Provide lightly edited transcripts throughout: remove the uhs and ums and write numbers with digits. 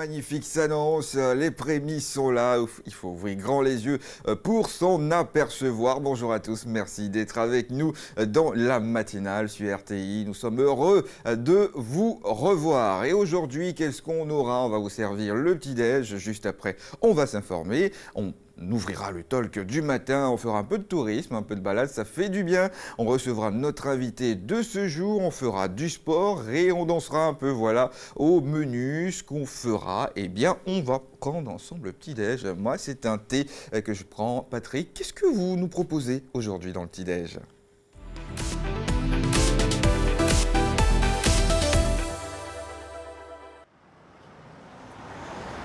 magnifique s'annonce, les prémices sont là, il faut ouvrir grand les yeux pour s'en apercevoir. Bonjour à tous, merci d'être avec nous dans la matinale sur RTI. Nous sommes heureux de vous revoir. Et aujourd'hui, qu'est-ce qu'on aura? On va vous servir le petit-déj, juste après on va s'informer, on ouvrira le talk du matin, on fera un peu de tourisme, un peu de balade, ça fait du bien. On recevra notre invité de ce jour, on fera du sport et on dansera un peu, voilà, au menu. Ce qu'on fera, eh bien, on va prendre ensemble le petit-déj. Moi, c'est un thé que je prends. Patrick, qu'est-ce que vous nous proposez aujourd'hui dans le petit-déj ?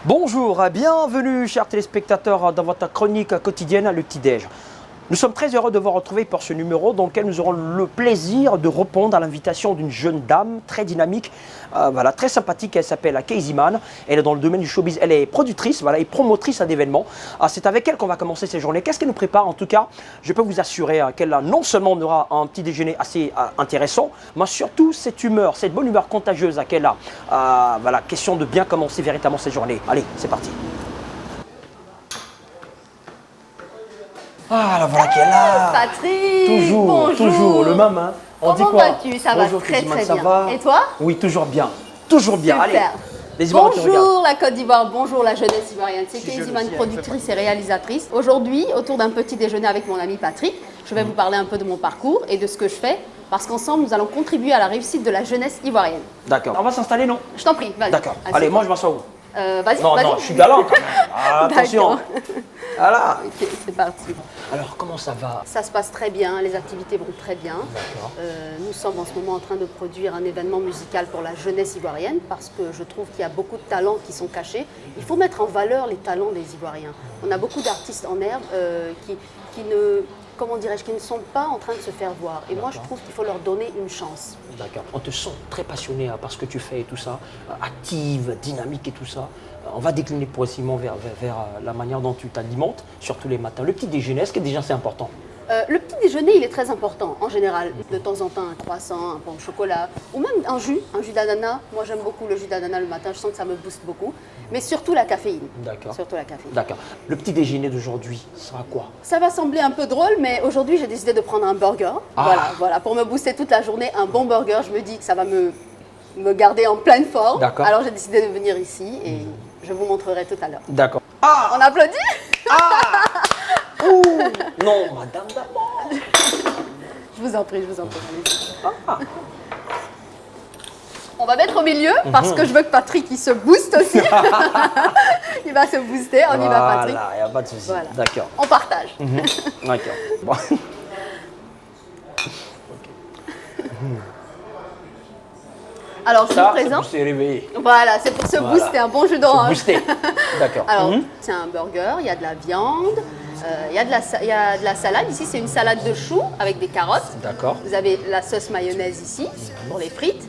Bonjour, bienvenue chers téléspectateurs dans votre chronique quotidienne Le Petit-Déj. Nous sommes très heureux de vous retrouver pour ce numéro dans lequel nous aurons le plaisir de répondre à l'invitation d'une jeune dame très dynamique, très sympathique. Elle s'appelle Casey Mann. Elle est dans le domaine du showbiz. Elle est productrice et promotrice d'événements. C'est avec elle qu'on va commencer ces journées. Qu'est-ce qu'elle nous prépare? En tout cas, je peux vous assurer qu'elle non seulement aura un petit déjeuner assez intéressant, mais surtout cette humeur, cette bonne humeur contagieuse qu'elle a. Question de bien commencer véritablement ces journées. Allez, c'est parti. Ah, la voilà qui est là. Patrick, toujours le même. Hein. Comment vas-tu? Ça va très bien. Ça va? Et toi? Oui, toujours bien. Toujours bien. Super. Allez, les Ivoiriens te regardent. Bonjour la Côte d'Ivoire, bonjour la jeunesse ivoirienne. C'est Casey Mann, productrice et réalisatrice. Aujourd'hui, autour d'un petit déjeuner avec mon ami Patrick, je vais vous parler un peu de mon parcours et de ce que je fais, parce qu'ensemble, nous allons contribuer à la réussite de la jeunesse ivoirienne. D'accord. On va s'installer, non? Je t'en prie, vas-y. D'accord. Allez, moi je m'assois où? Vas-y, non, vas-y. Non, je suis galant quand même. Attention. Voilà. Ok, c'est parti. Alors, comment ça va? Ça se passe très bien, les activités vont très bien. D'accord. Nous sommes en ce moment en train de produire un événement musical pour la jeunesse ivoirienne parce que je trouve qu'il y a beaucoup de talents qui sont cachés. Il faut mettre en valeur les talents des Ivoiriens. On a beaucoup d'artistes en herbe qui ne sont pas en train de se faire voir. Et moi, je trouve qu'il faut leur donner une chance. D'accord. On te sent très passionné par ce que tu fais et tout ça, active, dynamique et tout ça. On va décliner progressivement vers la manière dont tu t'alimentes, surtout les matins. Le petit déjeuner, est-ce que déjà c'est important? Le petit déjeuner, il est très important en général. De temps en temps, un croissant, un pain au chocolat, ou même un jus d'ananas. Moi, j'aime beaucoup le jus d'ananas le matin, je sens que ça me booste beaucoup. Mais surtout la caféine. D'accord. Surtout la caféine. D'accord. Le petit déjeuner d'aujourd'hui sera quoi? Ça va sembler un peu drôle, mais aujourd'hui, j'ai décidé de prendre un burger. Voilà, pour me booster toute la journée, un bon burger. Je me dis que ça va me garder en pleine forme. D'accord. Alors, j'ai décidé de venir ici et je vous montrerai tout à l'heure. D'accord. On applaudit? Ouh, non, madame d'abord. Je vous en prie, allez-y. On va mettre au milieu parce que je veux que Patrick il se booste aussi. Il va se booster, on y va Patrick. Voilà, il n'y a pas de souci. Voilà. D'accord. On partage. D'accord. Bon. Alors je vous Ça, présente. c'est réveillé. Voilà, c'est pour se booster, un bon jus d'orange. Booster. D'accord. Alors, c'est un burger, il y a de la viande, il y a de la salade. Ici, c'est une salade de choux avec des carottes. D'accord. Vous avez la sauce mayonnaise ici, pour les frites.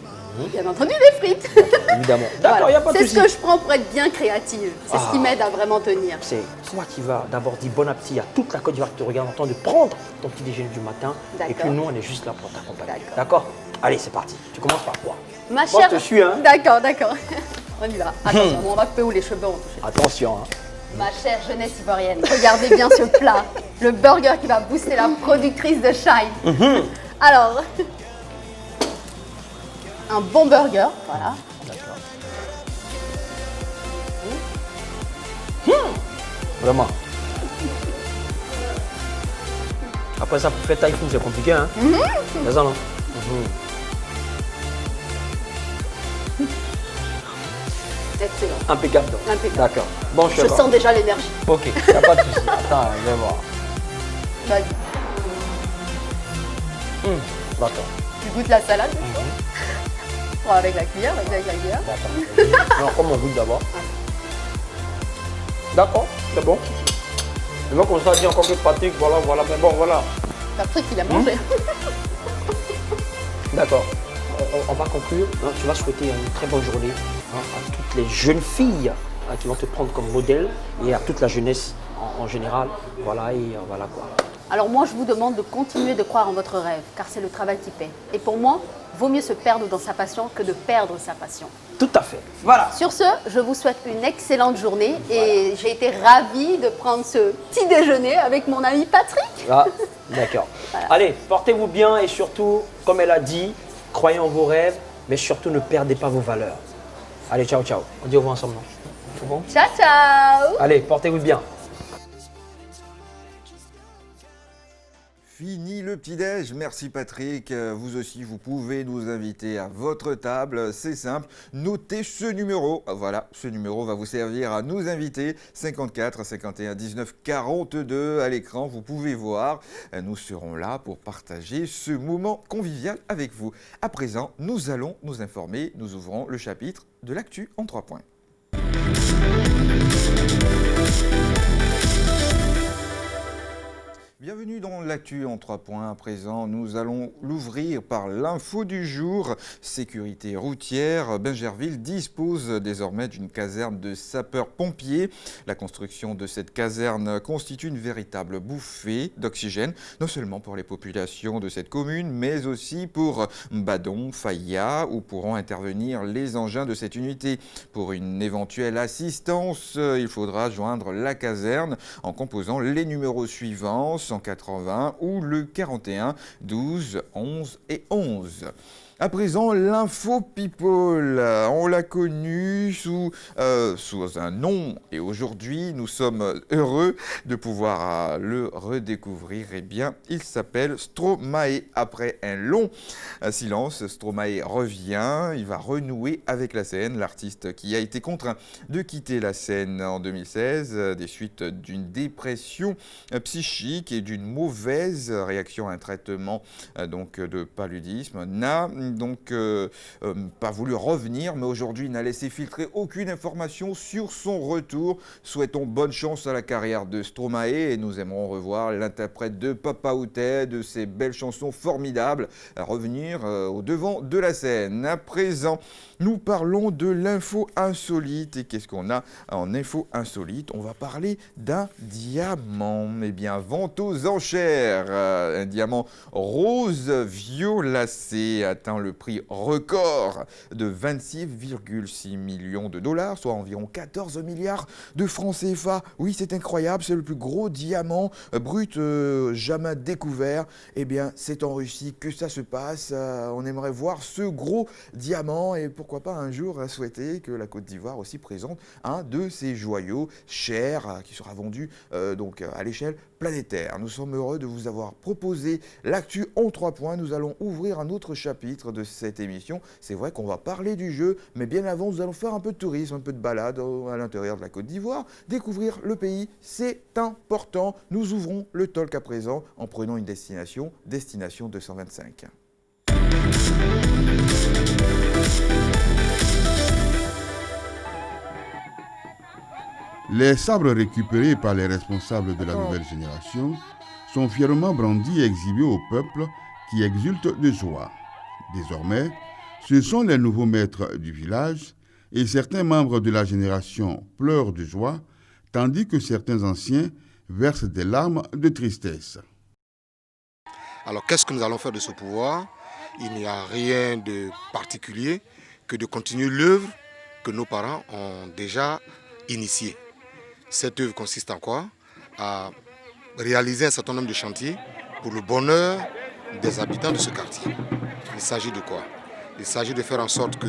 Bien entendu, les frites. Évidemment. D'accord, il n'y a pas de C'est souci. ce que je prends pour être bien créative. C'est ce qui m'aide à vraiment tenir. C'est toi qui vas d'abord dire bon appétit à toute la Côte d'Ivoire qui te regarde en train de prendre ton petit déjeuner du matin. Et puis nous, on est juste là pour t'accompagner. D'accord. Allez, c'est parti. Tu commences par quoi? Ma Moi, chère... je te suis, hein. D'accord. On y va. Attention, on va couper où les cheveux vont toucher. Attention, hein. Ma chère jeunesse ivoirienne, regardez bien ce plat. Le burger qui va booster la productrice de Shine. Alors, un bon burger, voilà. D'accord. Vraiment. Après ça, pour faire taille fine, c'est compliqué, hein. C'est ça, non? Excellent. Impeccable, donc. Impeccable. D'accord. Bon, je suis Je d'accord. sens déjà l'énergie. Ok, y a pas de souci. Attends, je vais voir. Vas-y. D'accord. Tu goûtes la salade Prends avec la cuillère, vas-y avec la cuillère. D'accord. Alors, comme on goûte d'abord. D'accord, c'est bon. Et moi, comme ça, dit encore que Patrick, voilà, mais bon, voilà. Patrick, il a mangé. D'accord. On va conclure. Tu vas souhaiter une très bonne journée à toutes les jeunes filles qui vont te prendre comme modèle et à toute la jeunesse en général. Voilà, et voilà quoi. Alors moi, je vous demande de continuer de croire en votre rêve, car c'est le travail qui paie. Et pour moi, vaut mieux se perdre dans sa passion que de perdre sa passion. Tout à fait. Voilà. Sur ce, je vous souhaite une excellente journée et j'ai été ravie de prendre ce petit déjeuner avec mon ami Patrick. Ah, d'accord. Voilà. Allez, portez-vous bien et surtout, comme elle a dit, croyez en vos rêves, mais surtout ne perdez pas vos valeurs. Allez, ciao, ciao. On dit au revoir ensemble, non? Tout bon? Ciao, ciao. Allez, portez-vous bien. Fini le petit-déj, merci Patrick. Vous aussi, vous pouvez nous inviter à votre table. C'est simple, notez ce numéro. Voilà, ce numéro va vous servir à nous inviter. 54 51 19 42 à l'écran, vous pouvez voir. Nous serons là pour partager ce moment convivial avec vous. À présent, nous allons nous informer. Nous ouvrons le chapitre de l'actu en 3 points. Bienvenue dans l'actu en 3 points. À présent, nous allons l'ouvrir par l'info du jour. Sécurité routière. Bingerville dispose désormais d'une caserne de sapeurs-pompiers. La construction de cette caserne constitue une véritable bouffée d'oxygène, non seulement pour les populations de cette commune, mais aussi pour Badon, Faya, où pourront intervenir les engins de cette unité. Pour une éventuelle assistance, il faudra joindre la caserne en composant les numéros suivants, 180 ou le 41 12 11 et 11. À présent, l'info people, on l'a connu sous un nom et aujourd'hui, nous sommes heureux de pouvoir le redécouvrir. Eh bien, il s'appelle Stromae. Après un long silence, Stromae revient, il va renouer avec la scène. L'artiste qui a été contraint de quitter la scène en 2016 des suites d'une dépression psychique et d'une mauvaise réaction à un traitement de paludisme n'a donc pas voulu revenir, mais aujourd'hui il n'a laissé filtrer aucune information sur son retour. Souhaitons bonne chance à la carrière de Stromae et nous aimerons revoir l'interprète de Papa Outé, de ses belles chansons formidables, à revenir au devant de la scène. À présent, nous parlons de l'info insolite. Et qu'est-ce qu'on a en info insolite? On va parler d'un diamant. Eh bien, vente aux enchères. Un diamant rose violacé atteint le prix record de 26,6 millions de dollars, soit environ 14 milliards de francs CFA. Oui, c'est incroyable, c'est le plus gros diamant brut jamais découvert. Eh bien, c'est en Russie que ça se passe. On aimerait voir ce gros diamant et pourquoi pas un jour souhaiter que la Côte d'Ivoire aussi présente un de ces joyaux chers qui sera vendu donc à l'échelle planétaire. Nous sommes heureux de vous avoir proposé l'actu en 3 points. Nous allons ouvrir un autre chapitre de cette émission. C'est vrai qu'on va parler du jeu, mais bien avant, nous allons faire un peu de tourisme, un peu de balade à l'intérieur de la Côte d'Ivoire. Découvrir le pays, c'est important. Nous ouvrons le talk à présent en prenant une destination 225. Les sabres récupérés par les responsables de la nouvelle génération sont fièrement brandis et exhibés au peuple qui exulte de joie. Désormais, ce sont les nouveaux maîtres du village et certains membres de la génération pleurent de joie, tandis que certains anciens versent des larmes de tristesse. Alors qu'est-ce que nous allons faire de ce pouvoir? Il n'y a rien de particulier que de continuer l'œuvre que nos parents ont déjà initiée. Cette œuvre consiste en quoi? À réaliser un certain nombre de chantiers pour le bonheur des habitants de ce quartier. Il s'agit de quoi? Il s'agit de faire en sorte que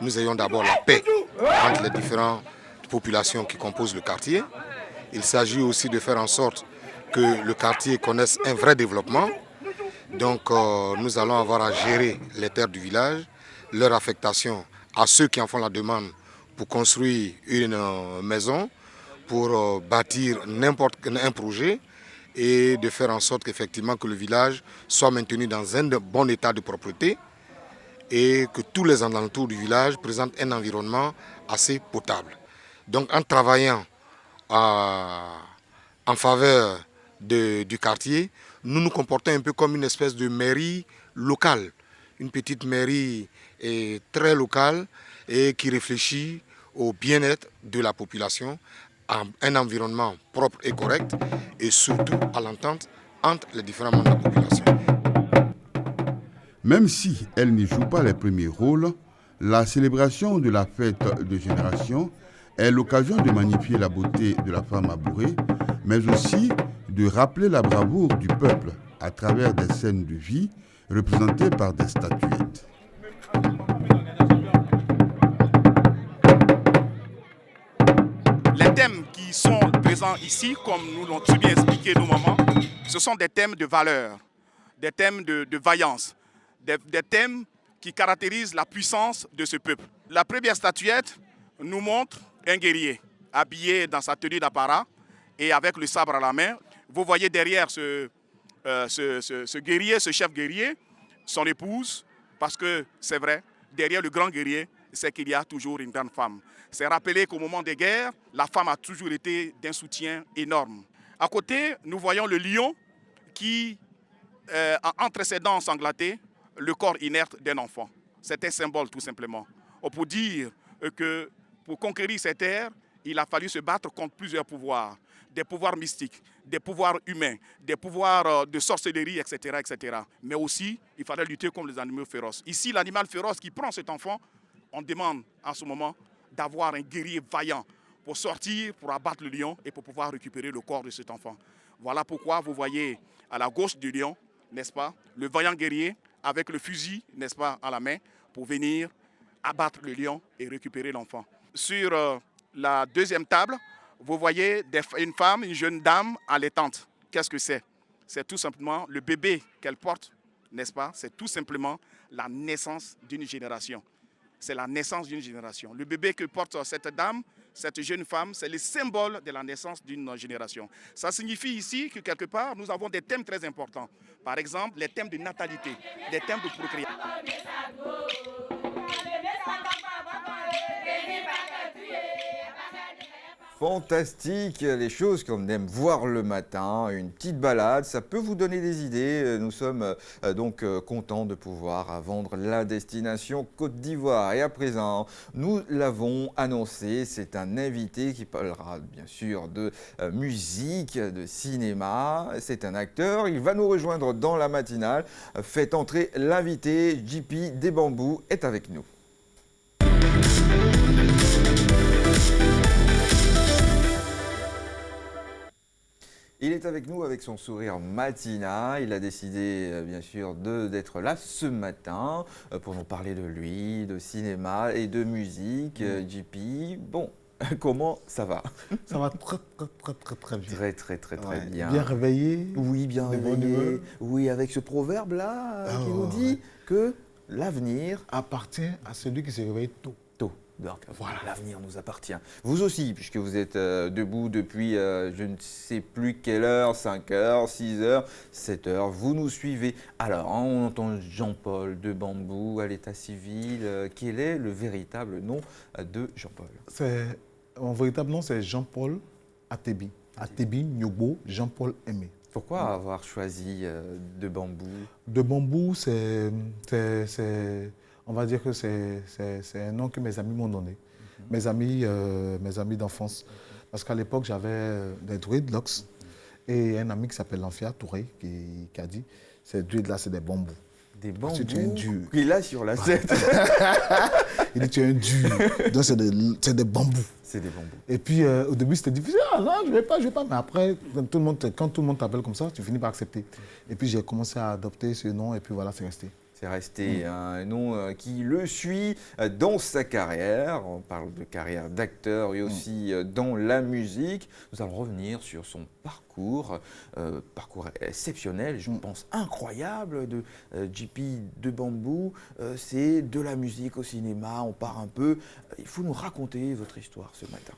nous ayons d'abord la paix entre les différentes populations qui composent le quartier. Il s'agit aussi de faire en sorte que le quartier connaisse un vrai développement. Donc nous allons avoir à gérer les terres du village, leur affectation à ceux qui en font la demande pour construire une maison, pour bâtir n'importe quel projet et de faire en sorte qu'effectivement que le village soit maintenu dans un bon état de propreté et que tous les alentours du village présentent un environnement assez potable. Donc en travaillant en faveur du quartier, nous nous comportons un peu comme une espèce de mairie locale, une petite mairie très locale et qui réfléchit au bien-être de la population, à un environnement propre et correct et surtout à l'entente entre les différents membres de la population. Même si elle n'y joue pas les premiers rôles, La célébration de la fête de génération est l'occasion de magnifier la beauté de la femme abourée, mais aussi de rappeler la bravoure du peuple à travers des scènes de vie représentées par des statuettes. Les thèmes qui sont présents ici, comme nous l'ont très bien expliqué nos mamans, ce sont des thèmes de valeur, des thèmes de vaillance, des thèmes qui caractérisent la puissance de ce peuple. La première statuette nous montre un guerrier habillé dans sa tenue d'apparat et avec le sabre à la main. Vous voyez derrière ce guerrier, ce chef guerrier, son épouse, parce que c'est vrai, derrière le grand guerrier, c'est qu'il y a toujours une grande femme. C'est rappelé qu'au moment des guerres, la femme a toujours été d'un soutien énorme. À côté, nous voyons le lion qui a entre ses dents ensanglantées le corps inerte d'un enfant. C'est un symbole tout simplement. On peut dire que pour conquérir cette terre, il a fallu se battre contre plusieurs pouvoirs. Des pouvoirs mystiques, des pouvoirs humains, des pouvoirs de sorcellerie, etc., etc. Mais aussi, il fallait lutter contre les animaux féroces. Ici, l'animal féroce qui prend cet enfant, on demande en ce moment d'avoir un guerrier vaillant pour sortir, pour abattre le lion et pour pouvoir récupérer le corps de cet enfant. Voilà pourquoi vous voyez à la gauche du lion, n'est-ce pas, le vaillant guerrier avec le fusil, n'est-ce pas, à la main, pour venir abattre le lion et récupérer l'enfant. Sur la deuxième table, vous voyez une femme, une jeune dame allaitante. Qu'est-ce que c'est? C'est tout simplement le bébé qu'elle porte, n'est-ce pas? C'est tout simplement la naissance d'une génération. C'est la naissance d'une génération. Le bébé que porte cette dame, cette jeune femme, c'est le symbole de la naissance d'une génération. Ça signifie ici que quelque part, nous avons des thèmes très importants. Par exemple, les thèmes de natalité, les thèmes de procréation. Fantastique, les choses qu'on aime voir le matin, une petite balade, ça peut vous donner des idées. Nous sommes donc contents de pouvoir vendre la destination Côte d'Ivoire. Et à présent, nous l'avons annoncé, c'est un invité qui parlera bien sûr de musique, de cinéma. C'est un acteur, il va nous rejoindre dans la matinale. Faites entrer l'invité, JP des Bambous est avec nous. Il est avec nous avec son sourire matinal. Il a décidé, bien sûr, d'être là ce matin pour nous parler de lui, de cinéma et de musique. JP, bon, comment ça va? Ça va très bien. Très bien. Bien réveillé? Oui, bien réveillé. Oui, avec ce proverbe-là qui nous dit que l'avenir appartient à celui qui se réveille tôt. Donc voilà, l'avenir nous appartient. Vous aussi, puisque vous êtes debout depuis je ne sais plus quelle heure, 5 heures, 6 heures, 7 heures, vous nous suivez. Alors, on entend Jean-Paul de Bambous à l'état civil. Quel est le véritable nom de Jean-Paul? Mon véritable nom, c'est Jean-Paul Atebi. Atebi Nyobo, Jean-Paul Aimé. Pourquoi avoir choisi de Bambous? De Bambous, on va dire que c'est un nom que mes amis m'ont donné. Mes amis d'enfance. Parce qu'à l'époque, j'avais des dreadlocks. Et un ami qui s'appelle Lanfia Touré qui a dit, ces dreadlocks, c'est des bambous. Des bambous? Tu es un dur. Il a sur la tête. Il dit, tu es un dur. Donc, c'est des bambous. C'est des bambous. Et puis, au début, c'était difficile. Ah non, je vais pas. Mais après, quand tout le monde t'appelle comme ça, tu finis par accepter. Et puis, j'ai commencé à adopter ce nom. Et puis, voilà, c'est resté. C'est resté un nom qui le suit dans sa carrière. On parle de carrière d'acteur et aussi dans la musique. Nous allons revenir sur son parcours, parcours exceptionnel, je pense incroyable de JP de Bambous. C'est de la musique au cinéma, on part un peu. Il faut nous raconter votre histoire ce matin.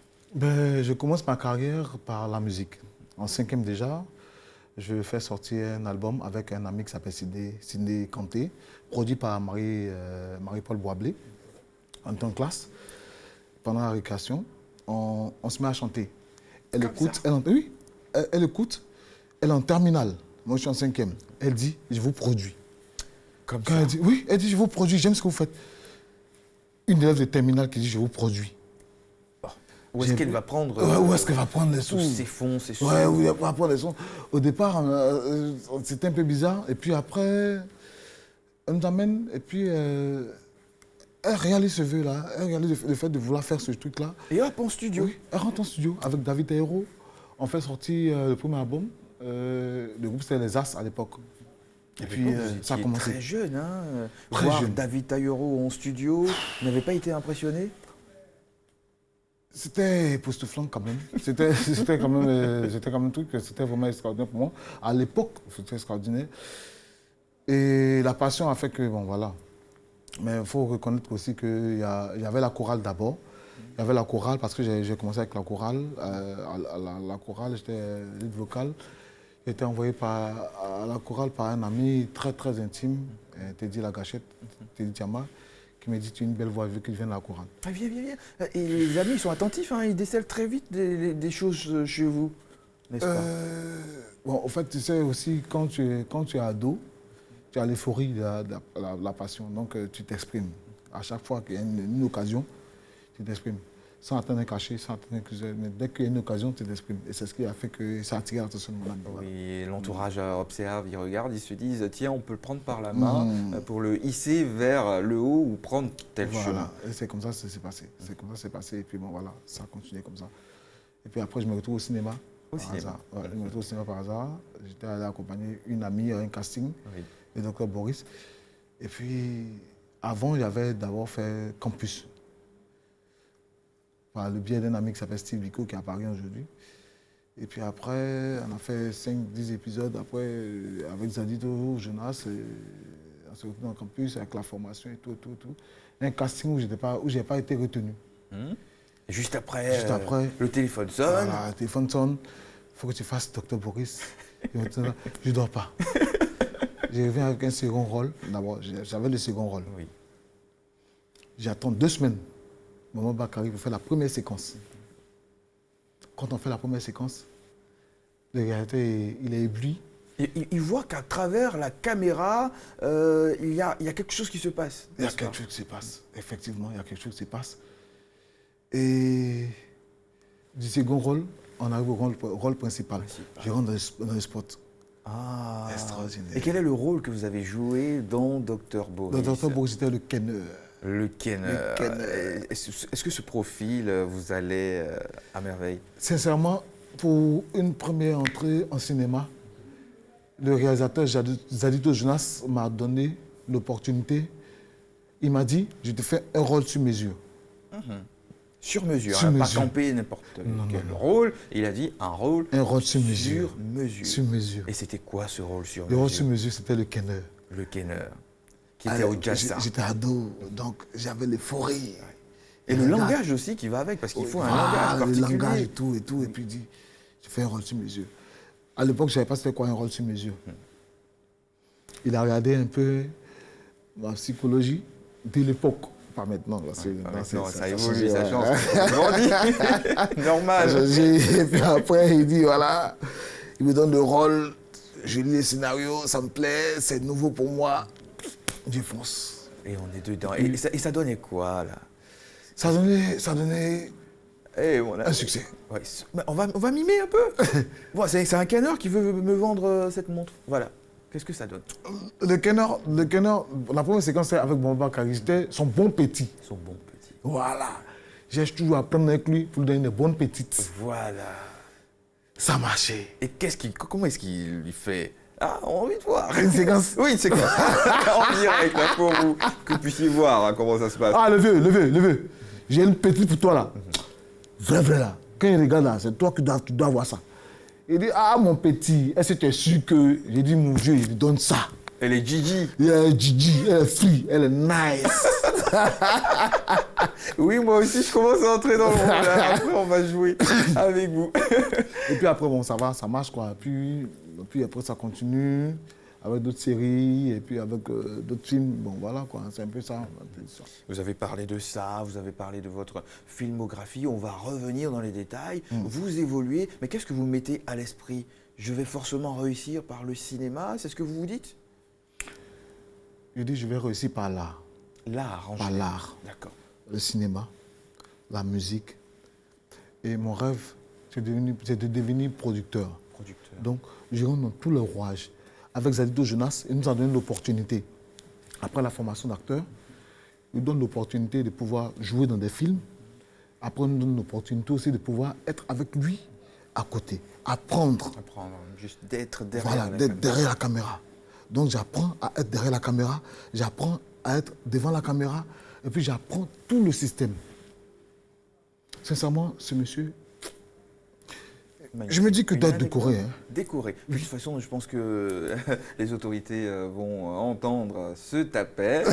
Je commence ma carrière par la musique. En 5e déjà. Je fais sortir un album avec un ami qui s'appelle Sidney Kanté, produit par Marie-Paul Boisblé, en tant que classe. Pendant la récréation, on se met à chanter. Elle écoute, elle écoute, elle est en terminale. Moi, je suis en 5e. Elle dit, je vous produis. Comme Quand ça? elle dit, oui, elle dit, je vous produis, j'aime ce que vous faites. Une élève de terminale qui dit, je vous produis. Où est-ce qu'elle va prendre où est-ce qu'elle va prendre les sons? ses fonds, ses sons? Ouais, où elle va prendre les sons. Au départ, c'était un peu bizarre. Et puis après, elle nous amène. Et puis, Elle réalise ce vœu-là, elle réalise le fait de vouloir faire ce truc-là. Et hop, en studio. Oui, elle rentre en studio avec David Aero. On fait sortir le premier album. Le groupe, c'était les As à l'époque. Et puis, ça a commencé. Très jeune, hein. Très Voir jeune. David Taillero en studio, vous n'avez pas été impressionné? C'était époustouflant quand même. C'était quand même un truc, c'était vraiment extraordinaire pour moi. À l'époque, c'était extraordinaire. Et la passion a fait que, bon, voilà. Mais il faut reconnaître aussi qu'il y avait la chorale d'abord. Il y avait la chorale parce que j'ai commencé avec la chorale. La chorale, j'étais lead vocal. J'ai été envoyé à la chorale par un ami très très intime, Teddy Lagachette, Teddy Tiama, qui me dit tu as une belle voix, je veux qu'il vienne à la chorale. Ah, viens. Et les amis, ils sont attentifs, hein, ils décèlent très vite des choses chez vous, n'est-ce pas? Bon, en fait, tu sais aussi, quand tu es ado, tu as l'euphorie de la passion, donc tu t'exprimes. À chaque fois qu'il y a une occasion, tu t'exprimes. Sans attendre un cachet, sans attendre que mais dès qu'il y a une occasion, tu t'exprimes. Et c'est ce qui a fait que ça a attiré l'attention de mon ami. Oui, l'entourage observe, ils regardent, ils se disent tiens, on peut le prendre par la main pour le hisser vers le haut ou prendre tel chemin. Voilà, et c'est comme ça que ça s'est passé. C'est comme ça que c'est passé, et puis bon, voilà, ça a continué comme ça. Et puis après, je me retrouve au cinéma. Hasard. Ouais, je me retrouve au cinéma par hasard. J'étais allé accompagner une amie à un casting, le docteur Boris. Et puis, avant, il y avait d'abord fait Campus. Par le biais d'un ami qui s'appelle Steve Vico, qui est à Paris aujourd'hui. Et puis après, on a fait 5-10 épisodes. Après, avec Zadito Jonas, on s'est retrouvé dans le campus avec la formation et tout. Un casting où je n'ai pas été retenu. Et juste après, le téléphone sonne. Voilà, le téléphone sonne. Il faut que tu fasses Dr Boris. Je ne dors pas. Je reviens avec un second rôle. D'abord, j'avais le second rôle. Oui. J'attends 2 semaines. Maman Bakary pour faire la première séquence. Quand on fait la première séquence, le réalisateur, il est ébloui. Il voit qu'à travers la caméra, il y a quelque chose qui se passe. Il y a quelque chose qui se passe. Effectivement, il y a quelque chose qui se passe. Et du second rôle, on arrive au rôle principal. Je rentre dans le spot. Ah. Extraordinaire. Et quel est le rôle que vous avez joué dans Dr Boris? Dans Dr Boris, c'était le kenneur. Le kenneur. Est-ce que ce profil vous allait à merveille? Sincèrement, pour une première entrée en cinéma, le réalisateur Zadito Jonas m'a donné l'opportunité. Il m'a dit, je te fais un rôle sur mesure. Sur mesure, sur mesure. Pas camper n'importe quel rôle. Il a dit un rôle sur mesure. Sur mesure. Et c'était quoi ce rôle sur mesure? Le rôle sur mesure, c'était le kenneur. Le kenneur. Qui était au jazz. J'étais ado, donc j'avais l'euphorie. Et le langage aussi qui va avec, parce qu'il faut un langage particulier. Le langage et tout, et puis il dit, je fais un rôle sur mesure. À l'époque, je ne savais pas c'était quoi un rôle sur mesure. Il a regardé un peu ma psychologie de l'époque. Pas maintenant, parce que ça évolue, ça change. Normal. Et puis après, il dit, voilà, il me donne le rôle, je lis les scénarios, ça me plaît, c'est nouveau pour moi. Je fonce. Et on est dedans. Et ça donnait quoi, là? Ça donnait un succès. Ouais, on va mimer un peu. Bon, c'est un kenneur qui veut me vendre cette montre. Voilà. Qu'est-ce que ça donne? Le kenneur, la première séquence, c'est avec Bamba Kari. C'était son bon petit. Son bon petit. Voilà. J'ai toujours à prendre avec lui pour lui donner une bonne petite. Voilà. Ça marchait. Et comment est-ce qu'il lui fait? Ah, on a envie de voir. Une séquence. Oui, une séquence. En direct, là, pour vous, que vous puissiez voir hein, comment ça se passe. Ah, levez. J'ai une petite pour toi, là. Vrai, là. Quand il regarde, là, c'est toi qui dois voir ça. Il dit, ah, mon petit, est-ce que tu es sûr que... J'ai dit, mon Dieu, il lui donne ça. Elle est Gigi. Elle est Gigi, elle est free, elle est nice. Oui, moi aussi, je commence à entrer dans le monde. Là. Après, on va jouer avec vous. Et puis après, bon, ça va, ça marche, quoi. Puis après, ça continue avec d'autres séries et puis avec d'autres films. Bon, voilà, quoi. C'est un peu ça. Vous avez parlé de ça, vous avez parlé de votre filmographie. On va revenir dans les détails. Vous évoluez. Mais qu'est-ce que vous mettez à l'esprit? Je vais forcément réussir par le cinéma. C'est ce que vous vous dites? Je dis, je vais réussir par l'art. L'art, en par général. l'art. D'accord. Le cinéma, la musique. Et mon rêve, c'est de devenir producteur. Donc, je rentre dans tout le rouage. Avec Zadito Jonas, il nous a donné l'opportunité, après la formation d'acteur, nous donne l'opportunité de pouvoir jouer dans des films. Après, on nous donne l'opportunité aussi de pouvoir être avec lui à côté, apprendre. Apprendre, juste d'être derrière Voilà, la d'être caméra. derrière la caméra. Donc j'apprends à être derrière la caméra, j'apprends à être devant la caméra, et puis j'apprends tout le système. Sincèrement, ce monsieur, Magnifique. je me dis que Une doit être anecdote décoré. Hein. Décoré. De toute façon, je pense que les autorités vont entendre cet appel.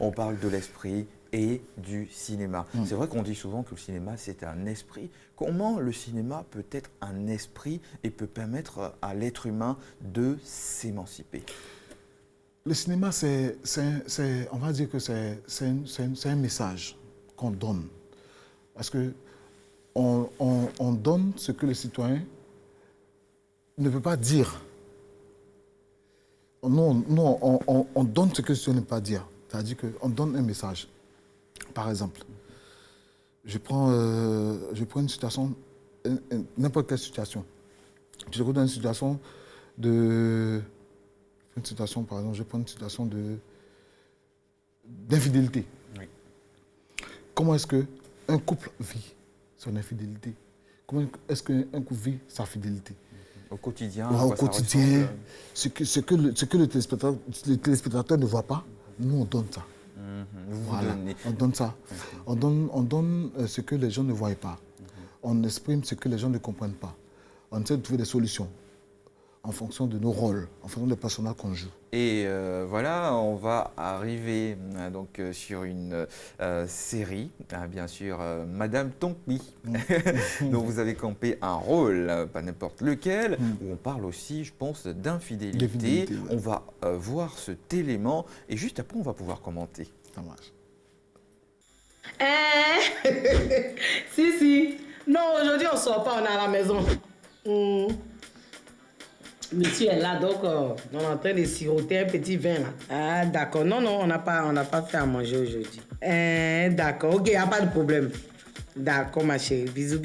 On parle de l'esprit et du cinéma. C'est vrai qu'on dit souvent que le cinéma, c'est un esprit. Comment le cinéma peut être un esprit et peut permettre à l'être humain de s'émanciper? Le cinéma, on va dire que c'est un message qu'on donne. Parce que on donne ce que le citoyen ne peut pas dire. Nous, on donne ce que le citoyen ne peut pas dire. C'est-à-dire qu'on donne un message. Par exemple, je prends une situation, n'importe quelle situation. Je trouve dans une situation de... Une situation, par exemple, je prends une situation d'infidélité. Oui. Comment est-ce qu'un couple vit son infidélité? Comment est-ce qu'un couple vit sa fidélité? Au quotidien, Ouais, à au quoi ça quotidien, ressemble? ce que le téléspectateur ne voit pas, nous on donne ça. Vous Voilà, donnez. on donne ça. On donne ce que les gens ne voient pas. On exprime ce que les gens ne comprennent pas. On essaie de trouver des solutions en fonction de nos rôles, en fonction des personnages qu'on joue. Et voilà, on va arriver donc sur une série, bien sûr, Madame Tompi, dont vous avez campé un rôle, pas n'importe lequel, où on parle aussi, je pense, d'infidélité. D'infidélité, ouais. On va voir cet élément et juste après, on va pouvoir commenter. Ça marche. Si. Non, aujourd'hui, on ne sort pas, on est à la maison. Monsieur est là, donc on est en train de siroter un petit vin là. Ah, d'accord. Non, on n'a pas fait à manger aujourd'hui. D'accord, ok, il n'y a pas de problème. D'accord, ma chérie. Bisous.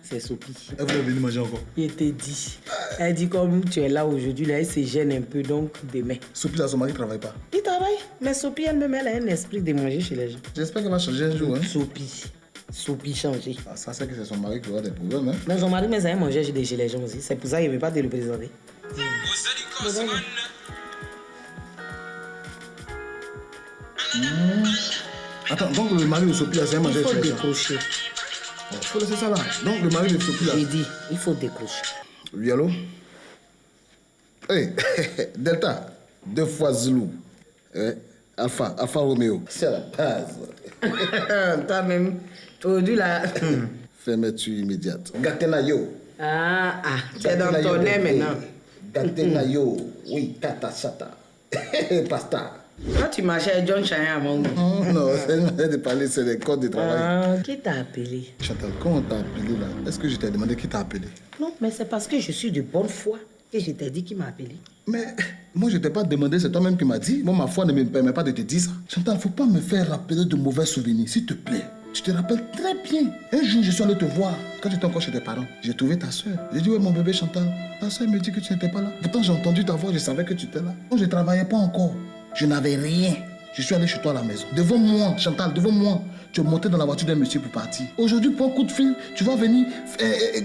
C'est Sophie. Elle voulait venir manger encore. Il te dit. Elle dit comme tu es là aujourd'hui, là, elle se gêne un peu, donc demain. Sophie, là, son mari ne travaille pas. Il travaille, mais Sophie elle-même, elle a un esprit de manger chez les gens. J'espère qu'elle va changer un jour. Hein. Sophie changer. Ah, ça, c'est que c'est son mari qui aura des problèmes. Hein. Mais son mari, mais ça a mangé chez les gens aussi. C'est pour ça qu'il ne veut pas te le présenter. Attends, donc le mari de Sophie, là, c'est un Il manger faut chez les gens. décrocher. Il faut laisser ça là. Donc le mari de Sophie, là. J'ai dit, il faut décrocher. Oui, allô? Hey, Delta, 2 fois Zulu. Alpha Romeo. C'est la base. Toi-même, aujourd'hui là. Fermeture immédiate. Gatenayo. Tu es dans ton nez maintenant. Gatenayo. Oui, Kata Sata. Pasta. Toi, tu marchais avec John Chaya avant nous. Non, c'est une manière de parler, c'est les codes de travail. Qui t'a appelé? Chantal, comment on t'a appelé là? Est-ce que je t'ai demandé qui t'a appelé? Non, mais c'est parce que je suis de bonne foi que je t'ai dit qui m'a appelé. Mais moi, je t'ai pas demandé, c'est toi-même qui m'as dit. Moi, ma foi ne me permet pas de te dire ça. Chantal, faut pas me faire rappeler de mauvais souvenirs, s'il te plaît. Je te rappelle très bien. Un jour, je suis allé te voir, quand j'étais encore chez tes parents. J'ai trouvé ta soeur. J'ai dit, ouais, mon bébé Chantal. Ta soeur me dit que tu n'étais pas là. Pourtant, j'ai entendu ta voix, je savais que tu étais là. Moi, je ne travaillais pas encore. Je n'avais rien. Je suis allé chez toi à la maison. Devant moi, Chantal, devant moi. Tu es monté dans la voiture d'un monsieur pour partir. Aujourd'hui, pour un coup de fil, tu vas venir,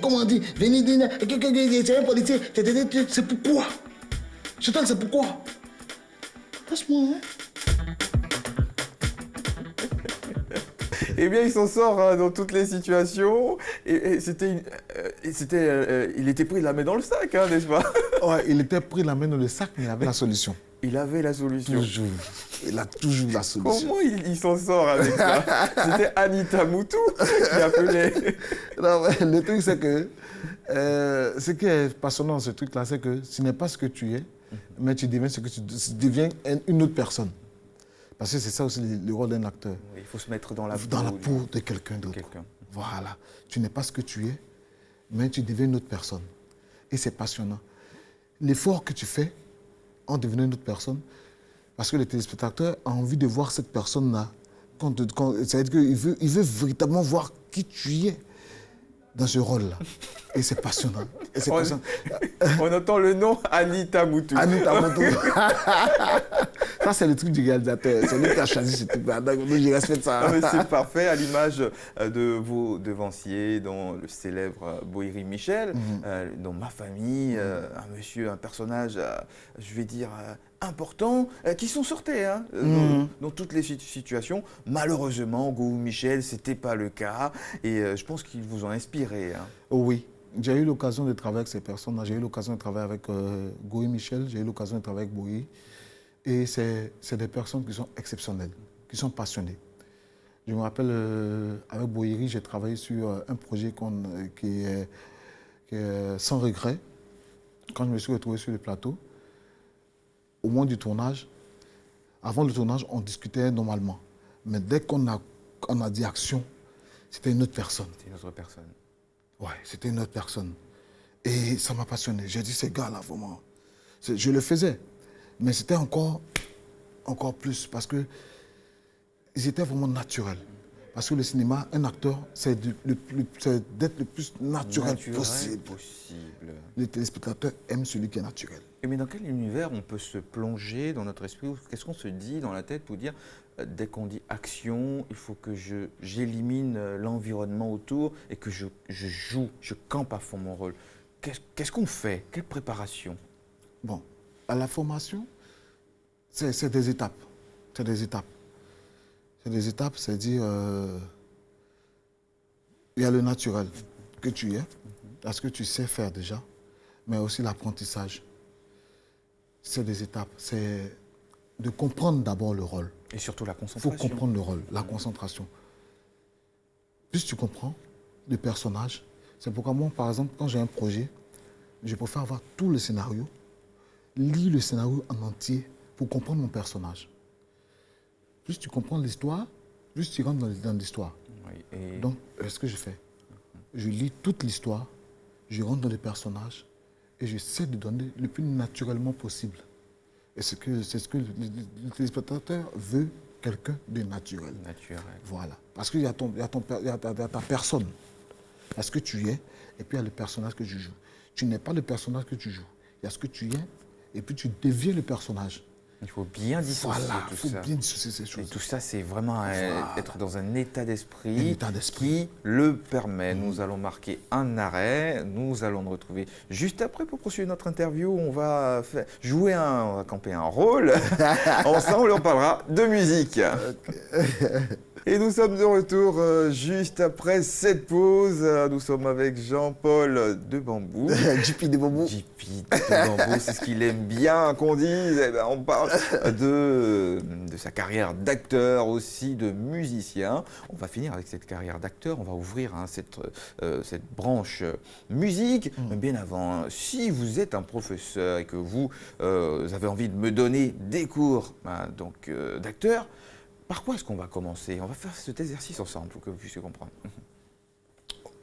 comment on dit, venir dire, c'est un policier. C'est pourquoi? Chantal, c'est pourquoi? Laisse-moi, hein. Eh bien, il s'en sort dans toutes les situations. Et il était pris la main dans le sac, hein, n'est-ce pas? Ouais, il était pris la main dans le sac, mais il avait la solution. Il avait la solution. Toujours. Il a toujours la solution. Comment il s'en sort avec ça? C'était Anita Moutou qui appelait. Non, le truc, c'est que ce qui est passionnant dans ce truc-là, c'est que ce n'est pas ce que tu es, mais tu deviens tu deviens une autre personne. Parce que c'est ça aussi le rôle d'un acteur. Oui, il faut se mettre dans la peau de quelqu'un d'autre. Voilà. Tu n'es pas ce que tu es, mais tu deviens une autre personne. Et c'est passionnant. L'effort que tu fais en devenant une autre personne, parce que le téléspectateur a envie de voir cette personne-là. C'est-à-dire qu'il veut véritablement voir qui tu es dans ce rôle-là. Et c'est passionnant. On entend le nom Anita Moutou. Anita Moutou. Ça, c'est le truc du réalisateur. C'est lui qui a choisi ce truc-là. Donc, je respecte ça. C'est parfait, à l'image de vos devanciers, dont le célèbre Boïri Michel, dans Ma famille, un personnage, je vais dire, important, qui sont sortis dans toutes les situations. Malheureusement, Gou Michel, ce n'était pas le cas. Et je pense qu'ils vous ont inspiré. Oh oui. J'ai eu l'occasion de travailler avec ces personnes. J'ai eu l'occasion de travailler avec Goï Michel, j'ai eu l'occasion de travailler avec Boï. Et c'est des personnes qui sont exceptionnelles, qui sont passionnées. Je me rappelle, avec Boïri, j'ai travaillé sur un projet qui est sans regret. Quand je me suis retrouvé sur le plateau, au moment du tournage, avant le tournage, on discutait normalement. Mais dès qu'on a dit action, c'était une autre personne. C'était une autre personne. Ouais, c'était une autre personne. Et ça m'a passionné. J'ai dit, ces gars-là, vraiment, je le faisais. Mais c'était encore plus parce qu'ils étaient vraiment naturels. Parce que le cinéma, un acteur, c'est d'être le plus naturel possible. Les téléspectateurs aiment celui qui est naturel. Et mais dans quel univers on peut se plonger dans notre esprit? Qu'est-ce qu'on se dit dans la tête pour dire, dès qu'on dit action, il faut que j'élimine l'environnement autour et que je joue, je campe à fond mon rôle. Qu'est-ce qu'on fait? Quelle préparation? Bon, à la formation, c'est des étapes. C'est des étapes. C'est des étapes, c'est-à-dire, il y a le naturel que tu es, parce que tu sais faire déjà, mais aussi l'apprentissage. C'est des étapes. C'est de comprendre d'abord le rôle. Et surtout la concentration. Il faut comprendre le rôle, la concentration. Plus tu comprends le personnage, c'est pourquoi moi, par exemple, quand j'ai un projet, je préfère avoir tout le scénario, lire le scénario en entier pour comprendre mon personnage. Plus tu comprends l'histoire, plus tu rentres dans l'histoire. Oui, donc, ce que je fais, je lis toute l'histoire, je rentre dans les personnages et j'essaie de donner le plus naturellement possible. Et c'est ce que le téléspectateur veut, quelqu'un de naturel. Voilà. Parce qu'il y a ta personne, il y a ce que tu es, et puis il y a le personnage que tu joues. Tu n'es pas le personnage que tu joues. Il y a ce que tu es, et puis tu deviens le personnage. Il faut bien dissocier tout ça. Il faut bien dissocier ces choses. Et tout ça, c'est vraiment être dans un état d'esprit qui le permet. Nous allons marquer un arrêt. Nous allons nous retrouver juste après pour poursuivre notre interview. On va on va camper un rôle. Ensemble, on parlera de musique. Et nous sommes de retour juste après cette pause. Nous sommes avec Jean-Paul de Bambou. JP de Bambou. JP de Bambou, c'est ce qu'il aime bien qu'on dise. Eh ben, on parle de sa carrière d'acteur, aussi de musicien. On va finir avec cette carrière d'acteur. On va ouvrir cette branche musique. Mais bien avant, si vous êtes un professeur et que vous avez envie de me donner des cours d'acteur, par quoi est-ce qu'on va commencer? On va faire cet exercice ensemble pour que vous puissiez comprendre.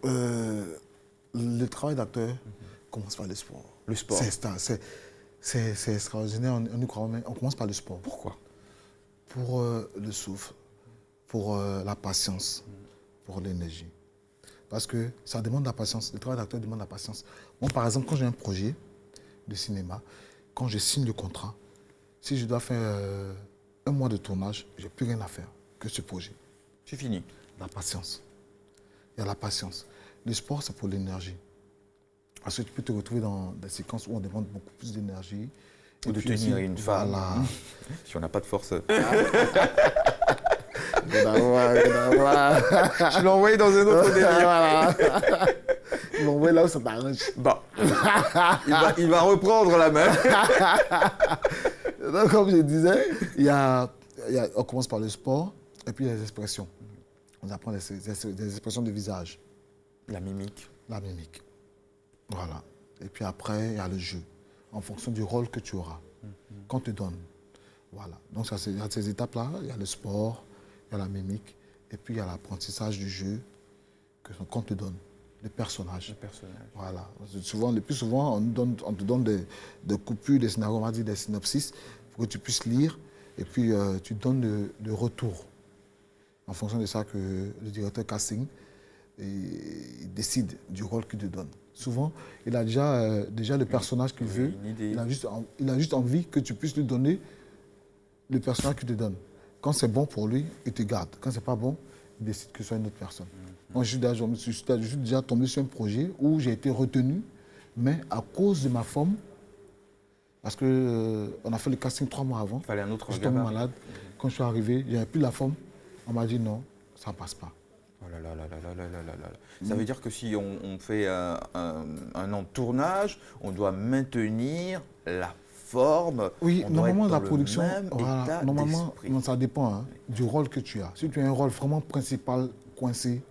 Le travail d'acteur commence par le sport. Le sport. C'est extraordinaire. On commence par le sport. Pourquoi? Pour le souffle, pour la patience, pour l'énergie. Parce que ça demande la patience. Le travail d'acteur demande la patience. Moi, par exemple, quand j'ai un projet de cinéma, quand je signe le contrat, si je dois faire un mois de tournage, je n'ai plus rien à faire que ce projet. C'est fini. La patience. Il y a la patience. Le sport, c'est pour l'énergie. Parce que tu peux te retrouver dans des séquences où on demande beaucoup plus d'énergie. Ou de tenir une femme. Voilà. Si on n'a pas de force. Je l'ai envoyé dans un autre délire. Il m'a envoyé là où ça t'arrange. Bon. il va reprendre la main. Donc, comme je disais, on commence par le sport et puis les expressions. On apprend des expressions de visage. La mimique. La mimique. Voilà. Et puis après, il y a le jeu, en fonction du rôle que tu auras, qu'on te donne. Voilà. Donc, il y a ces étapes-là. Il y a le sport, il y a la mimique, et puis il y a l'apprentissage du jeu qu'on te donne. Le personnage. Voilà. Le plus souvent, on te donne des coupures, des scénarios, on va dire des synopsis, pour que tu puisses lire, et puis tu donnes le retour. En fonction de ça que le directeur casting il décide du rôle qu'il te donne. Souvent, il a déjà le personnage qu'il veut. Il a juste envie que tu puisses lui donner le personnage qu'il te donne. Quand c'est bon pour lui, il te garde. Quand c'est pas bon, il décide que ce soit une autre personne. Moi, je suis déjà tombé sur un projet où j'ai été retenu, mais à cause de ma forme, parce qu'on a fait le casting 3 mois avant. Il fallait un autre je suis tombé malade. Quand je suis arrivé, j'avais plus la forme. On m'a dit non, ça ne passe pas. Oh là là là là là là là là là. Ça veut dire que si on fait un an de tournage, on doit maintenir la forme. Oui, on normalement, doit être la dans production, le même état normalement, d'esprit. ça dépend hein, du rôle que tu as. Si tu as un rôle vraiment principal, coincé,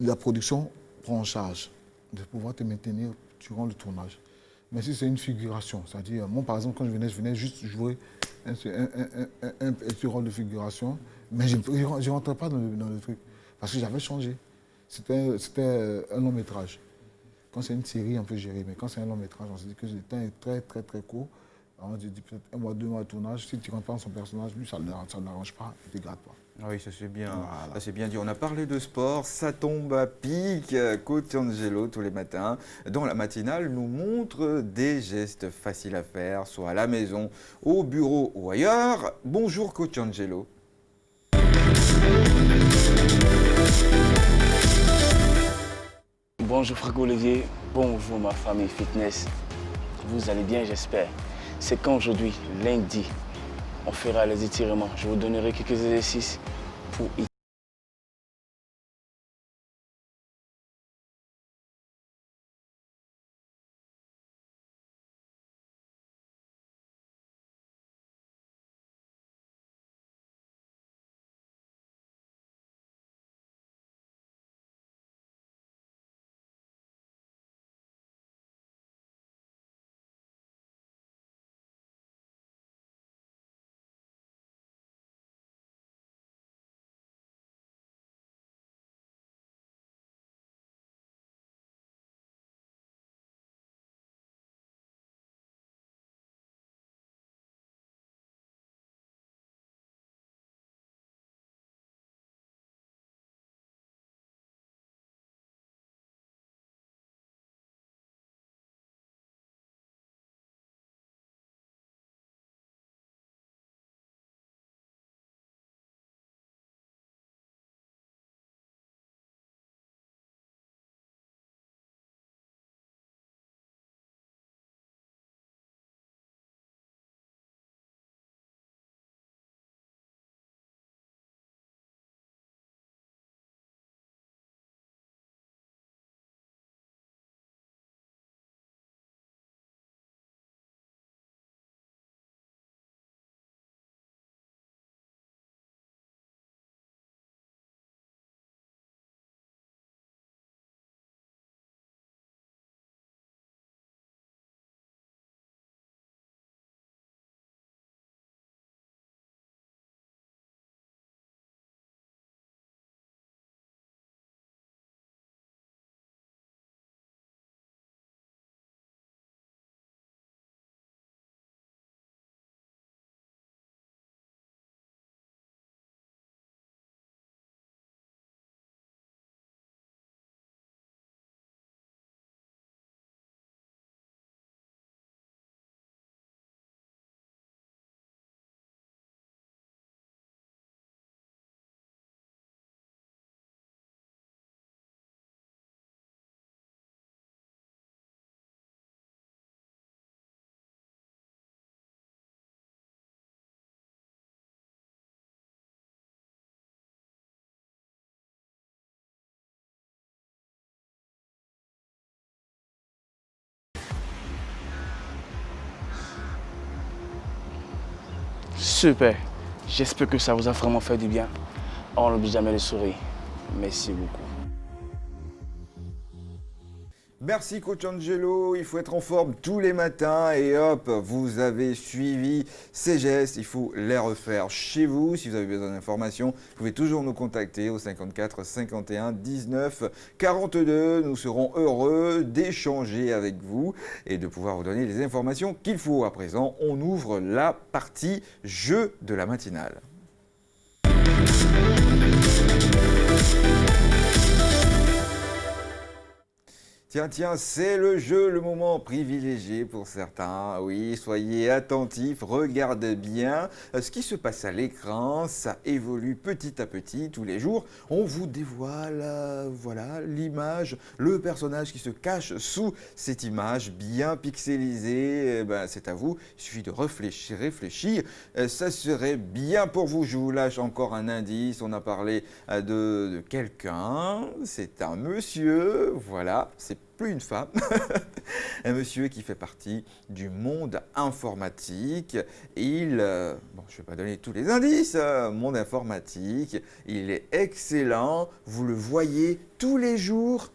la production prend en charge de pouvoir te maintenir durant le tournage. Mais si c'est une figuration, c'est-à-dire, moi par exemple, quand je venais juste jouer un petit rôle de figuration, mais je ne rentrais pas dans le truc, parce que j'avais changé. C'était un long métrage. Quand c'est une série, on peut gérer, mais quand c'est un long métrage, on se dit que le temps est très très très court. Alors on se dit peut-être 1 mois, 2 mois de tournage, si tu ne rentres pas dans son personnage, lui, ça ne l'arrange pas, il ne te garde pas. Ah oui, ça c'est bien. Voilà. Ça c'est bien dit. On a parlé de sport, ça tombe à pic. Coach Angelo, tous les matins, dans la matinale, nous montre des gestes faciles à faire, soit à la maison, au bureau ou ailleurs. Bonjour Coach Angelo. Bonjour Franck Olivier, bonjour ma famille fitness. Vous allez bien, j'espère. C'est quand aujourd'hui, lundi, on fera les étirements. Je vous donnerai quelques exercices pour y Super. J'espère que ça vous a vraiment fait du bien. On n'oublie jamais de sourire. Merci beaucoup. Merci Coach Angelo, il faut être en forme tous les matins et hop, vous avez suivi ces gestes, il faut les refaire chez vous. Si vous avez besoin d'informations, vous pouvez toujours nous contacter au 54 51 19 42. Nous serons heureux d'échanger avec vous et de pouvoir vous donner les informations qu'il faut. À présent, on ouvre la partie jeu de la matinale. Tiens, c'est le jeu, le moment privilégié pour certains. Oui, soyez attentifs, regardez bien ce qui se passe à l'écran. Ça évolue petit à petit tous les jours. On vous dévoile, voilà, l'image, le personnage qui se cache sous cette image bien pixelisée. C'est à vous, il suffit de réfléchir. Ça serait bien pour vous. Je vous lâche encore un indice. On a parlé de quelqu'un. C'est un monsieur, voilà, c'est plus une femme, un monsieur qui fait partie du monde informatique. Je ne vais pas donner tous les indices, monde informatique, il est excellent, vous le voyez tous les jours.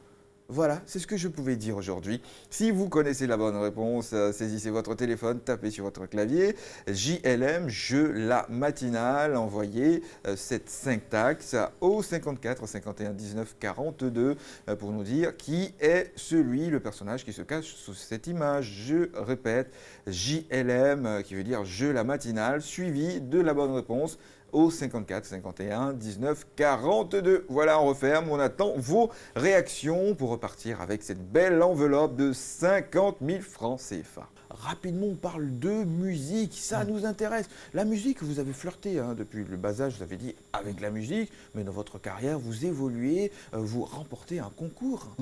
Voilà, c'est ce que je pouvais dire aujourd'hui. Si vous connaissez la bonne réponse, saisissez votre téléphone, tapez sur votre clavier JLM, jeu la matinale, envoyez cette syntaxe au 54 51 19 42 pour nous dire qui est le personnage qui se cache sous cette image. Je répète, JLM qui veut dire jeu la matinale, suivi de la bonne réponse au 54 51 19 42. Voilà, on referme, on attend vos réactions pour repartir avec cette belle enveloppe de 50 000 francs CFA. Rapidement, on parle de musique, ça nous intéresse. La musique, vous avez flirté depuis le bas âge, vous avez dit avec la musique, mais dans votre carrière, vous évoluez, vous remportez un concours,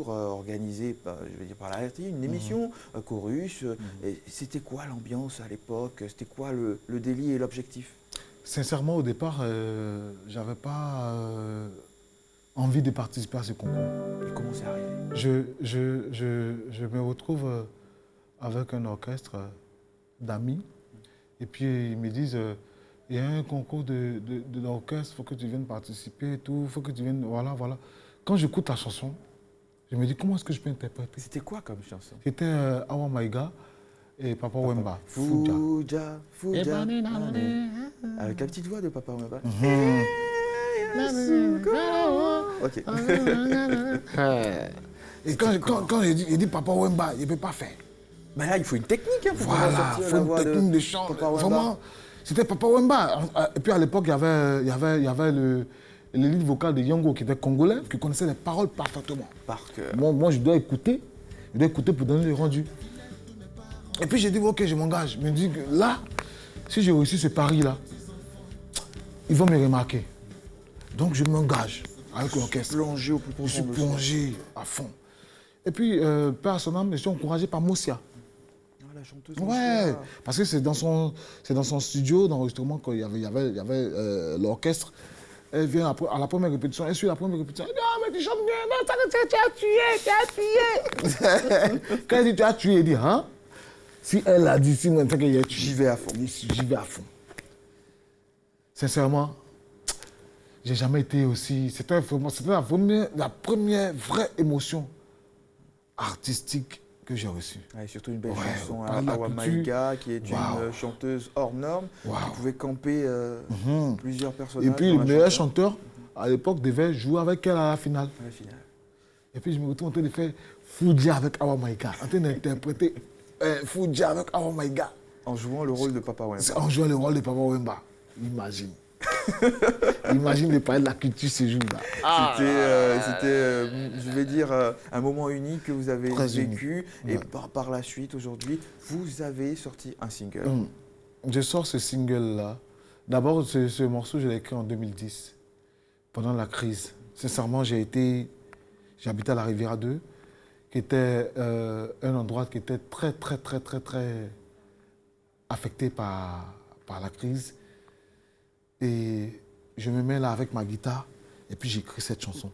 organisé par la RTI, une émission, Chorus. C'était quoi l'ambiance à l'époque? C'était quoi le délit et l'objectif? Sincèrement, au départ, je n'avais pas envie de participer à ce concours. Et comment c'est arrivé? Je me retrouve avec un orchestre d'amis. Et puis, ils me disent, il y a un concours de l'orchestre, il faut que tu viennes participer et tout, il faut que tu viennes, voilà. Quand j'écoute la chanson, je me dis, comment est-ce que je peux interpréter? C'était quoi comme chanson? C'était Awa Maïga et Papa Wemba. Fouja. Avec la petite voix de Papa Wemba. Ok. Et quand il dit Papa Wemba, il ne peut pas faire. Mais là, il faut une technique pour voilà, il faut une technique de chant. Vraiment, c'était Papa Wemba. Et puis à l'époque, il y avait le lead vocal de Yango qui était congolais, qui connaissait les paroles parfaitement. Par cœur. Moi, je dois écouter pour donner le rendu. Et puis j'ai dit, ok, je m'engage. Je me dis que là, si j'ai réussi ce pari-là, ils vont me remarquer. Donc je m'engage avec l'orchestre. Plongé au plus profond. Je suis plongé à fond. Et puis, par son âme, je suis encouragé par Mosia. La chanteuse. Ouais, parce que c'est dans son studio d'enregistrement qu'il y avait l'orchestre. Elle vient à la première répétition, elle suit la première répétition. Elle dit, ah, mais tu chantes bien, non, tu as tué. Quand elle dit, tu as tué, elle dit, hein? Si elle a dit, si moi, j'y vais à fond. J'y vais à fond. Sincèrement, j'ai jamais été aussi. C'était la première vraie émotion artistique que j'ai reçue. Ouais, surtout une belle chanson, Awa Maïga, qui est une chanteuse hors norme, qui pouvait camper plusieurs personnages. Et puis le meilleur chanteur, à l'époque, devait jouer avec elle à la finale. Et puis je me retrouve en train de faire Fouja avec Awa Maïga, en train d'interpréter Fouja avec Awa Maïga. En jouant le rôle de Papa Wemba. En jouant le rôle de Papa Wemba. Imagine. Imagine les parler de la culture ce jour-là. C'était, je vais dire, un moment unique que vous avez vécu. Et par la suite, aujourd'hui, vous avez sorti un single. Je sors ce single-là. D'abord, ce morceau, je l'ai écrit en 2010, pendant la crise. Sincèrement, j'habitais à la Riviera 2, qui était un endroit qui était très affecté par la crise. Et je me mets là avec ma guitare et puis j'écris cette chanson.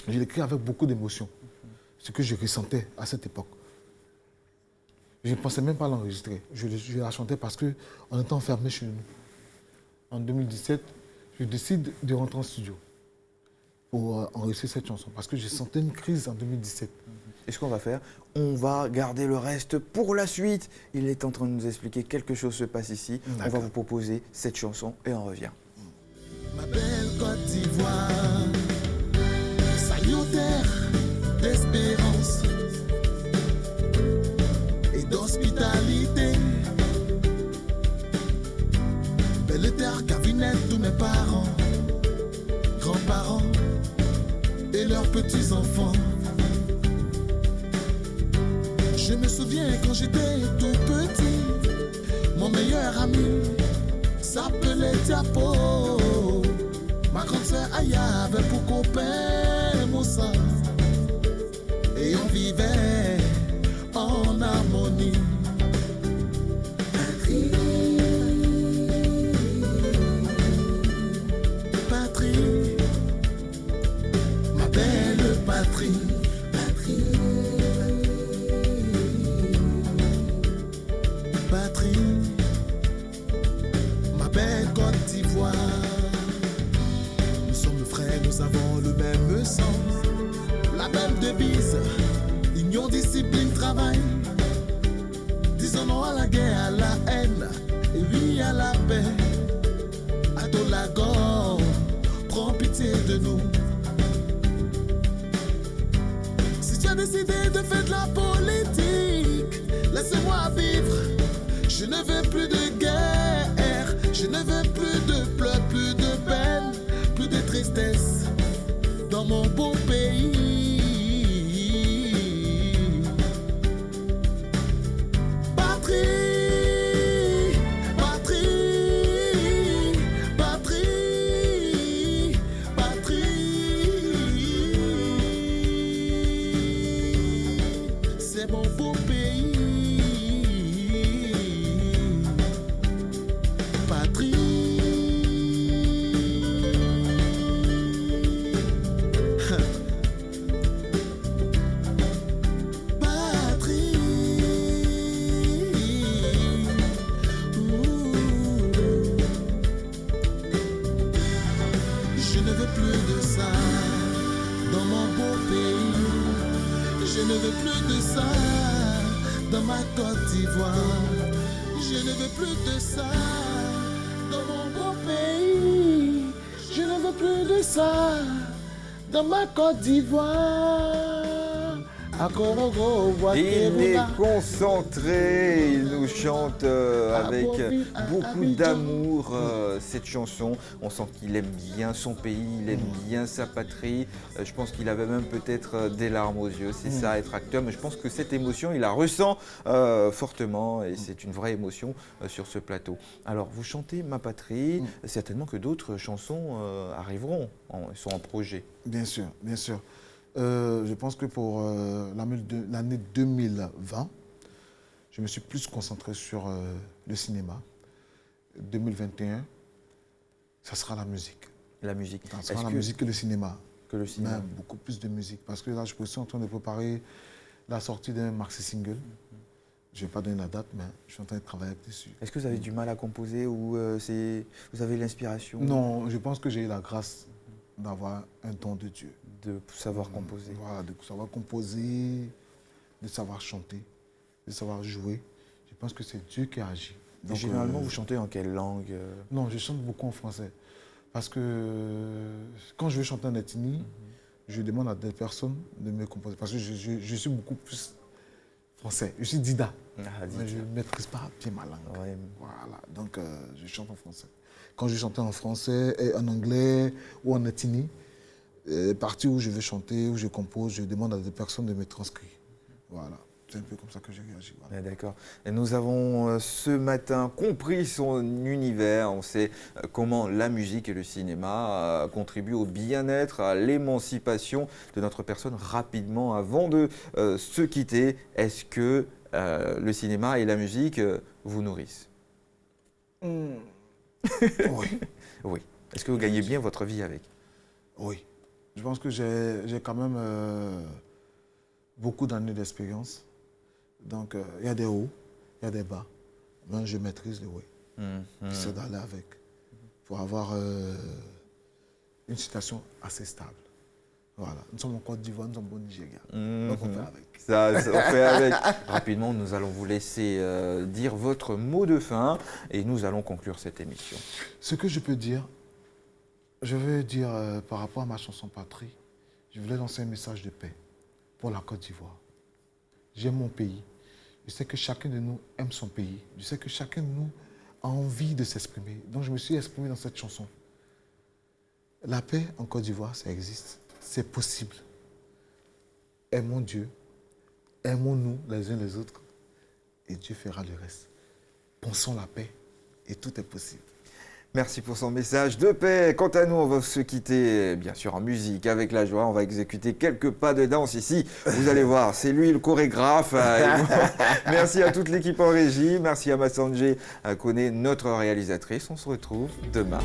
Je l'écris avec beaucoup d'émotion, ce que je ressentais à cette époque. Je ne pensais même pas l'enregistrer. Je la chantais parce qu'on était enfermés chez nous. En 2017, je décide de rentrer en studio pour enregistrer cette chanson parce que j'ai senti une crise en 2017. Et ce qu'on va faire, on va garder le reste pour la suite. Il est en train de nous expliquer quelque chose se passe ici. On va vous proposer cette chanson et on revient. Ma belle Côte d'Ivoire, salutaire d'espérance et d'hospitalité. Belle terre cabinet tous mes parents, grands-parents et leurs petits-enfants. Je me souviens quand j'étais tout petit, mon meilleur ami s'appelait Diapo. Ma grande sœur Aya avait pour copain Moussa. Et on vivait en harmonie. Patrie, patrie, ma belle patrie. Patrie, patrie, ma belle Côte d'Ivoire. Nous sommes frères, nous avons le même sang, la même devise, union, discipline, travail. Disons non à la guerre, à la haine, et oui à la paix. Adolagon, prends pitié de nous. Si tu as décidé de faire de la politique, laissez-moi vivre. Je ne veux plus de guerre, je ne veux plus de pleurs, plus de peine, plus de tristesse dans mon beau pays. Patrie, patrie, patrie, patrie, c'est mon beau pays. Patrie. Je ne veux plus de ça dans mon beau pays. Je ne veux plus de ça dans ma Côte d'Ivoire. Je ne veux plus de ça dans mon beau pays. Je ne veux plus de ça dans ma Côte d'Ivoire. Il est concentré, il nous chante avec beaucoup d'amour cette chanson. On sent qu'il aime bien son pays, il aime bien sa patrie. Je pense qu'il avait même peut-être des larmes aux yeux, c'est ça être acteur. Mais je pense que cette émotion, il la ressent fortement et c'est une vraie émotion sur ce plateau. Alors vous chantez Ma Patrie, certainement que d'autres chansons arriveront, sont en projet. Bien sûr, bien sûr. Je pense que pour l'année 2020, je me suis plus concentré sur le cinéma. 2021, ça sera la musique. La musique. Ça sera la musique que le cinéma. Que le cinéma. Même beaucoup plus de musique. Parce que là, je suis en train de préparer la sortie d'un maxi single. Je ne vais pas donner la date, mais je suis en train de travailler dessus. Est-ce que vous avez du mal à composer ou vous avez l'inspiration? Non, je pense que j'ai eu la grâce d'avoir un don de Dieu. De savoir composer. Voilà, de savoir composer, de savoir chanter, de savoir jouer. Je pense que c'est Dieu qui a agi. Donc, généralement, vous chantez en quelle langue? Non, je chante beaucoup en français. Parce que quand je veux chanter en ethnie, je demande à des personnes de me composer. Parce que je suis beaucoup plus français. Je suis Dida. Mais je ne maîtrise pas bien ma langue. Ouais. Voilà, donc je chante en français. Quand je chante en français, et en anglais ou en ethnie, partie où je vais chanter, où je compose, je demande à des personnes de me transcrire. Voilà, c'est un peu comme ça que j'ai réagi. Voilà. D'accord. Et nous avons ce matin compris son univers. On sait comment la musique et le cinéma contribuent au bien-être, à l'émancipation de notre personne. Rapidement, avant de se quitter, est-ce que le cinéma et la musique vous nourrissent? Oui. Oui. Est-ce que vous gagnez bien votre vie avec? Oui. Je pense que j'ai quand même beaucoup d'années d'expérience. Donc, il y a des hauts, il y a des bas. Mais je maîtrise les hauts. J'essaie d'aller avec pour avoir une situation assez stable. Voilà. Nous sommes en Côte d'Ivoire, nous sommes au Nigeria. Donc, on fait avec. Ça, on fait avec. Rapidement, nous allons vous laisser dire votre mot de fin et nous allons conclure cette émission. Ce que je peux dire, je veux dire par rapport à ma chanson Patrie, je voulais lancer un message de paix pour la Côte d'Ivoire. J'aime mon pays. Je sais que chacun de nous aime son pays. Je sais que chacun de nous a envie de s'exprimer. Donc je me suis exprimé dans cette chanson. La paix en Côte d'Ivoire, ça existe. C'est possible. Aimons Dieu, aimons-nous les uns les autres et Dieu fera le reste. Pensons la paix et tout est possible. Merci pour son message de paix. Quant à nous, on va se quitter, bien sûr, en musique, avec la joie. On va exécuter quelques pas de danse ici. Vous allez voir, c'est lui le chorégraphe. Merci à toute l'équipe en régie. Merci à Massanjé Kone, notre réalisatrice. On se retrouve demain.